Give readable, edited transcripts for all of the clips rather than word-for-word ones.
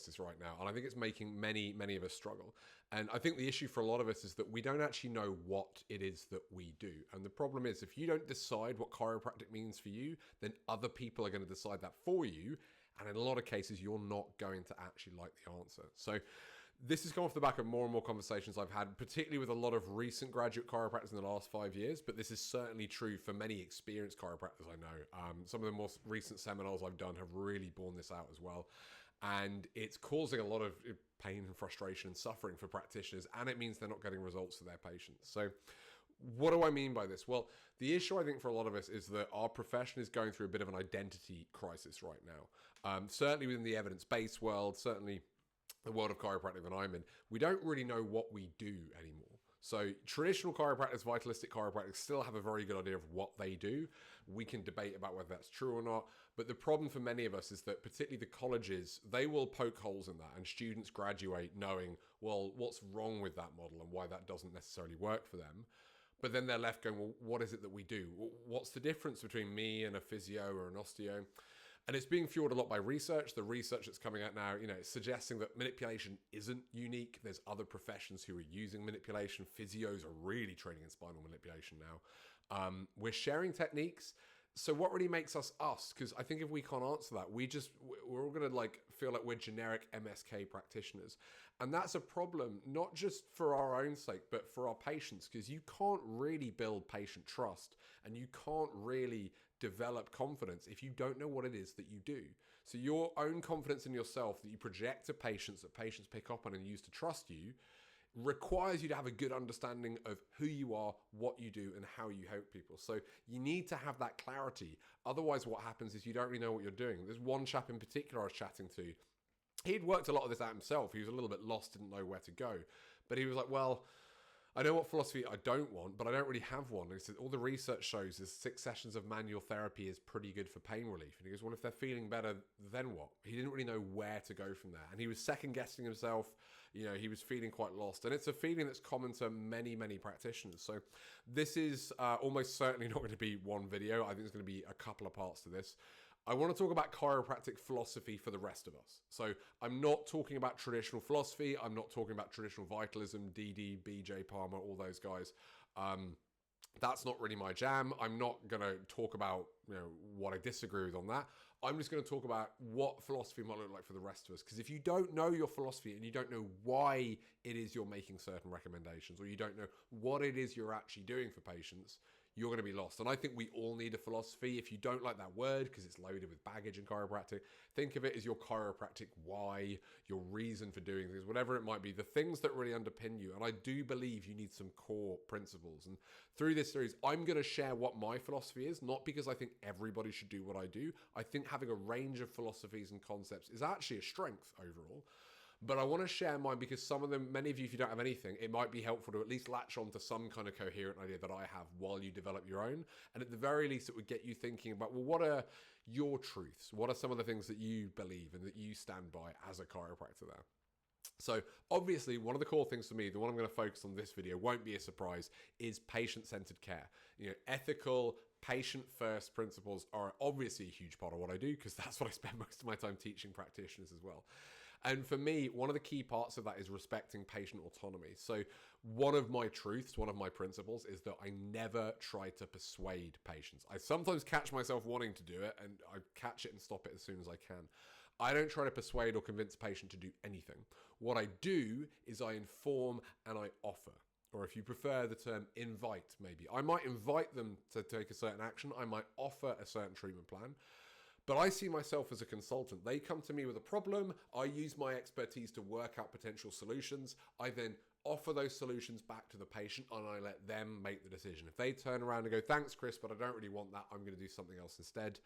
crisis right now, and I think it's making many of us struggle. And I think the issue for a lot of us is that we don't actually know what it is that we do. And the problem is, if you don't decide what chiropractic means for you, then other people are going to decide that for you. And in a lot of cases, you're not going to actually like the answer. So this has come off the back of more and more conversations I've had, particularly with a lot of recent graduate chiropractors in the last 5 years. But this is certainly true for many experienced chiropractors I know. Some of the most recent seminars I've done have really borne this out as well. And it's causing a lot of pain and frustration and suffering for practitioners. And it means they're not getting results for their patients. So what do I mean by this? Well, the issue I think for a lot of us is that our profession is going through a bit of an identity crisis right now. Certainly within the evidence-based world, certainly the world of chiropractic that I'm in, we don't really know what we do anymore. So traditional chiropractors, vitalistic chiropractors still have a very good idea of what they do. We can debate about whether that's true or not. But the problem for many of us is that particularly the colleges, they will poke holes in that, and students graduate knowing, well, what's wrong with that model and why that doesn't necessarily work for them. But then they're left going, well, what is it that we do? What's the difference between me and a physio or an osteo? And it's being fueled a lot by research. The research that's coming out now, it's suggesting that manipulation isn't unique. There's other professions who are using manipulation. Physios are really training in spinal manipulation now. We're sharing techniques. So what really makes us us? Because I think if we can't answer that, we're all going to feel like we're generic MSK practitioners. And that's a problem, not just for our own sake, but for our patients, because you can't really build patient trust and you can't really develop confidence if you don't know what it is that you do. So your own confidence in yourself that you project to patients, that patients pick up on and use to trust you, requires you to have a good understanding of who you are, what you do, and how you help people. So you need to have that clarity. Otherwise, what happens is you don't really know what you're doing. There's one chap in particular I was chatting to. He'd worked a lot of this out himself. He was a little bit lost, didn't know where to go. But he was like, well, I know what philosophy I don't want, but I don't really have one. And he said, all the research shows is 6 sessions of manual therapy is pretty good for pain relief. And he goes, well, if they're feeling better, then what? He didn't really know where to go from there. And he was second guessing himself. He was feeling quite lost. And it's a feeling that's common to many practitioners. So this is almost certainly not going to be one video. I think there's going to be a couple of parts to this. I want to talk about chiropractic philosophy for the rest of us. So I'm not talking about traditional philosophy. I'm not talking about traditional vitalism, DD, BJ Palmer, all those guys. That's not really my jam. I'm not going to talk about what I disagree with on that. I'm just going to talk about what philosophy might look like for the rest of us. Because if you don't know your philosophy and you don't know why it is you're making certain recommendations, or you don't know what it is you're actually doing for patients, you're going to be lost. And I think we all need a philosophy. If you don't like that word because it's loaded with baggage in chiropractic, think of it as your chiropractic why, your reason for doing things, whatever it might be, the things that really underpin you. And I do believe you need some core principles. And through this series, I'm going to share what my philosophy is, not because I think everybody should do what I do. I think having a range of philosophies and concepts is actually a strength overall. But I want to share mine because some of them, many of you, if you don't have anything, it might be helpful to at least latch on to some kind of coherent idea that I have while you develop your own. And at the very least, it would get you thinking about, well, what are your truths? What are some of the things that you believe and that you stand by as a chiropractor there? So obviously, one of the core things for me, the one I'm going to focus on this video, won't be a surprise, is patient-centered care. Ethical, patient-first principles are obviously a huge part of what I do because that's what I spend most of my time teaching practitioners as well. And for me, one of the key parts of that is respecting patient autonomy. So one of my truths, one of my principles is that I never try to persuade patients. I sometimes catch myself wanting to do it and I catch it and stop it as soon as I can. I don't try to persuade or convince a patient to do anything. What I do is I inform and I offer. Or if you prefer the term invite, maybe. I might invite them to take a certain action. I might offer a certain treatment plan. But I see myself as a consultant. They come to me with a problem. I use my expertise to work out potential solutions. I then offer those solutions back to the patient and I let them make the decision. If they turn around and go, thanks, Chris, but I don't really want that, I'm going to do something else instead.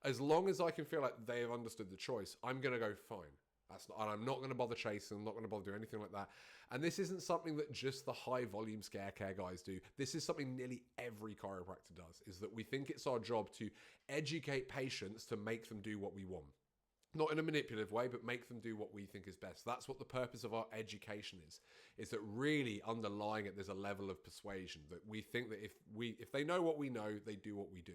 As long as I can feel like they have understood the choice, I'm going to go fine. And I'm not going to bother chasing, I'm not going to bother doing anything like that. And this isn't something that just the high volume scare care guys do. This is something nearly every chiropractor does, is that we think it's our job to educate patients to make them do what we want. Not in a manipulative way, but make them do what we think is best. That's what the purpose of our education is that really underlying it, there's a level of persuasion that we think that if they know what we know, they do what we do.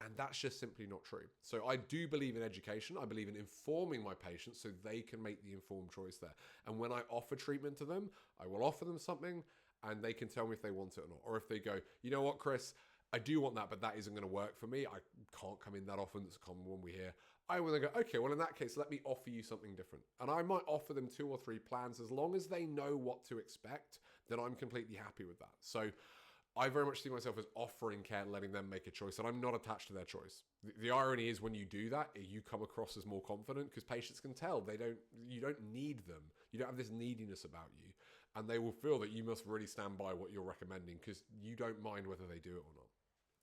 And that's just simply not true. So I do believe in education. I believe in informing my patients so they can make the informed choice there. And when I offer treatment to them, I will offer them something and they can tell me if they want it or not. Or if they go, you know what, Chris, I do want that, but that isn't going to work for me. I can't come in that often. That's a common one we hear. I will then go, okay, well, in that case, let me offer you something different. And I might offer them 2 or 3 plans. As long as they know what to expect, then I'm completely happy with that. So I very much see myself as offering care and letting them make a choice, and I'm not attached to their choice. The irony is when you do that, you come across as more confident because patients can tell you don't need them. You don't have this neediness about you, and they will feel that you must really stand by what you're recommending because you don't mind whether they do it or not.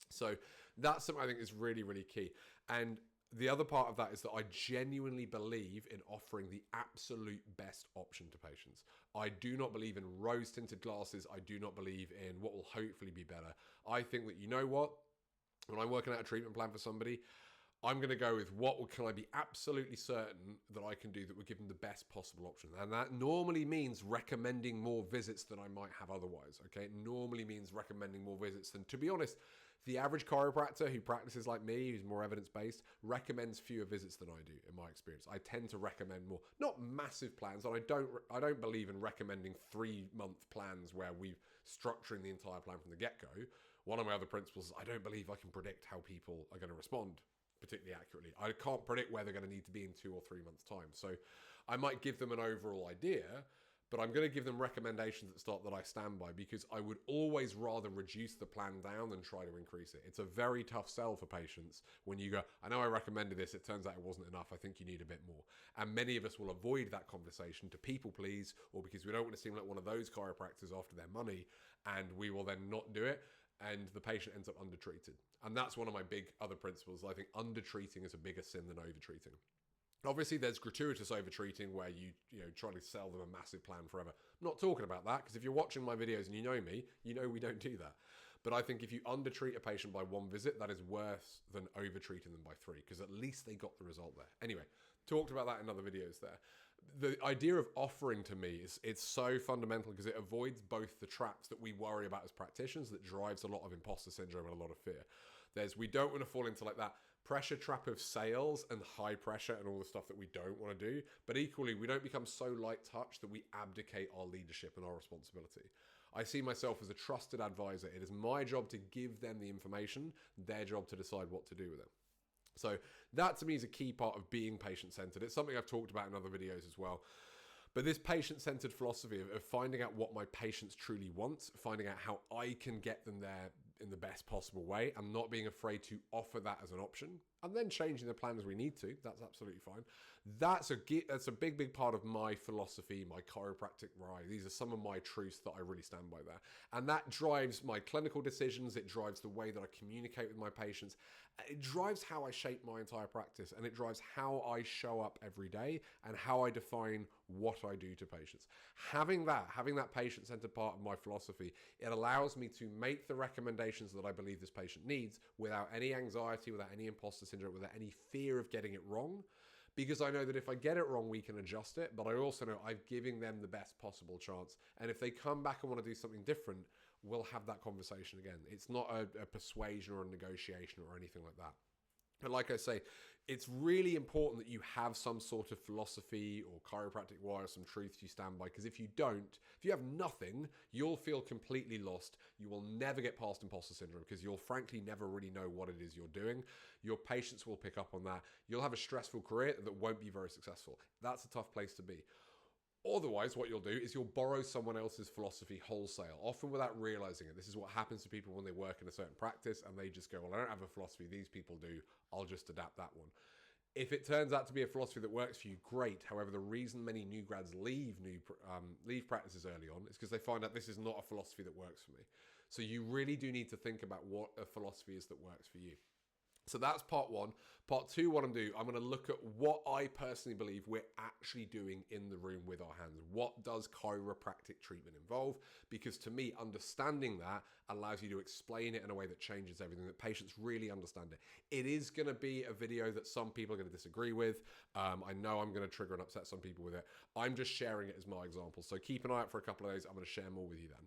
So that's something I think is really, really key. And the other part of that is that I genuinely believe in offering the absolute best option to patients. I do not believe in rose-tinted glasses. I do not believe in what will hopefully be better. I think that, you know what? When I'm working out a treatment plan for somebody, I'm going to go with what can I be absolutely certain that I can do that would give them the best possible option. And that normally means recommending more visits than I might have otherwise. Okay, it normally means recommending more visits than, to be honest, the average chiropractor who practices like me, who's more evidence-based, recommends fewer visits than I do, in my experience. I tend to recommend more, not massive plans, and I don't believe in recommending 3-month plans where we're structuring the entire plan from the get-go. One of my other principles is I don't believe I can predict how people are going to respond particularly accurately. I can't predict where they're going to need to be in 2 or 3 months' time. So I might give them an overall idea, but I'm going to give them recommendations at the start that I stand by because I would always rather reduce the plan down than try to increase it. It's a very tough sell for patients when you go, I know I recommended this, it turns out it wasn't enough, I think you need a bit more. And many of us will avoid that conversation to people please, or because we don't want to seem like one of those chiropractors after their money, and we will then not do it, and the patient ends up undertreated. And that's one of my big other principles. I think undertreating is a bigger sin than overtreating. Obviously, there's gratuitous overtreating where you try to sell them a massive plan forever. I'm not talking about that because if you're watching my videos and you know me, you know we don't do that. But I think if you undertreat a patient by 1 visit, that is worse than overtreating them by 3 because at least they got the result there. Anyway, talked about that in other videos there. The idea of offering to me it's so fundamental because it avoids both the traps that we worry about as practitioners that drives a lot of imposter syndrome and a lot of fear. We don't want to fall into like that pressure trap of sales and high pressure and all the stuff that we don't want to do. But equally, we don't become so light touch that we abdicate our leadership and our responsibility. I see myself as a trusted advisor. It is my job to give them the information, their job to decide what to do with it. So that to me is a key part of being patient-centered. It's something I've talked about in other videos as well. But this patient-centered philosophy of finding out what my patients truly want, finding out how I can get them there in the best possible way and not being afraid to offer that as an option and then changing the plan as we need to, that's absolutely fine. That's a big, big part of my philosophy, my chiropractic ride. These are some of my truths that I really stand by there. And that drives my clinical decisions. It drives the way that I communicate with my patients. It drives how I shape my entire practice, and it drives how I show up every day and how I define what I do to patients. Having that patient-centered part of my philosophy, it allows me to make the recommendations that I believe this patient needs without any anxiety, without any imposter syndrome, without any fear of getting it wrong. Because I know that if I get it wrong, we can adjust it. But I also know I'm giving them the best possible chance. And if they come back and want to do something different, we'll have that conversation again. It's not a persuasion or a negotiation or anything like that. But like I say, it's really important that you have some sort of philosophy or chiropractic why or some truths you stand by. Because if you don't, if you have nothing, you'll feel completely lost. You will never get past imposter syndrome because you'll frankly never really know what it is you're doing. Your patients will pick up on that. You'll have a stressful career that won't be very successful. That's a tough place to be. Otherwise, what you'll do is you'll borrow someone else's philosophy wholesale, often without realizing it. This is what happens to people when they work in a certain practice and they just go, well, I don't have a philosophy these people do. I'll just adapt that one. If it turns out to be a philosophy that works for you, great. However, the reason many new grads leave practices early on is because they find out this is not a philosophy that works for me. So you really do need to think about what a philosophy is that works for you. So that's part 1. Part 2, what I'm going to look at what I personally believe we're actually doing in the room with our hands. What does chiropractic treatment involve? Because to me, understanding that allows you to explain it in a way that changes everything, that patients really understand it. It is going to be a video that some people are going to disagree with. I know I'm going to trigger and upset some people with it. I'm just sharing it as my example. So keep an eye out for a couple of days. I'm going to share more with you then.